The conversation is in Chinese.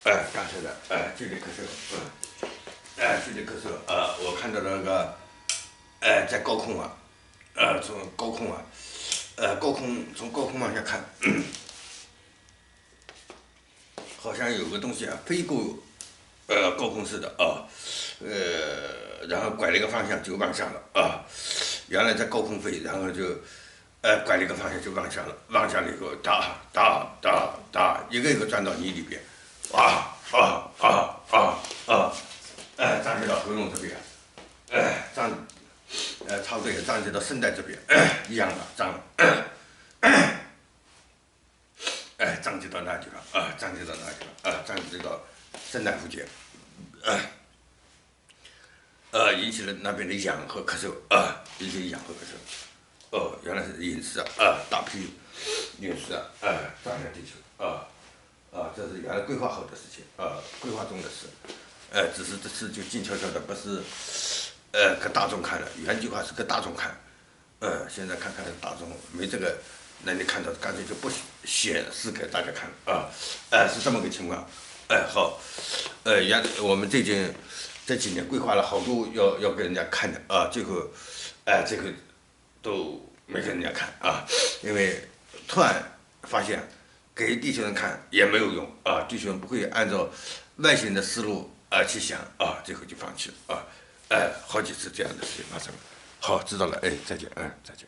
刚才的，剧烈咳嗽，剧烈咳嗽，我看到那个，在高空啊，从高空啊，从高空往下看，好像有个东西啊飞过，高空似的啊，然后拐了一个方向就往下了啊，原来在高空飞，然后就，拐了一个方向就往下了，往下了以后哒哒哒哒，一个一个钻到泥里边，啊啊啊啊啊，张接到喉咙这边，张，差不多也张接到声带这边，一样的张了，张接到那去了，张接到那去了，张接到声带附近，引起了那边的痒和咳嗽，引起痒和咳嗽，原来是陨石大批陨石撞向地球，这是原来规划好的事情，规划中的事，只是这次就静悄悄的，不是，给大众看了，原计划是给大众看，现在看看大众没这个能力看到，干脆就不显示给大家看是这么个情况，好，我们这几年规划了好多要给人家看的最后，这个都没给人家看因为突然发现给地球人看也没有用地球人不会按照外星人的思路去想最后就放弃了好几次这样的事情发生了。好，知道了，再见，再见。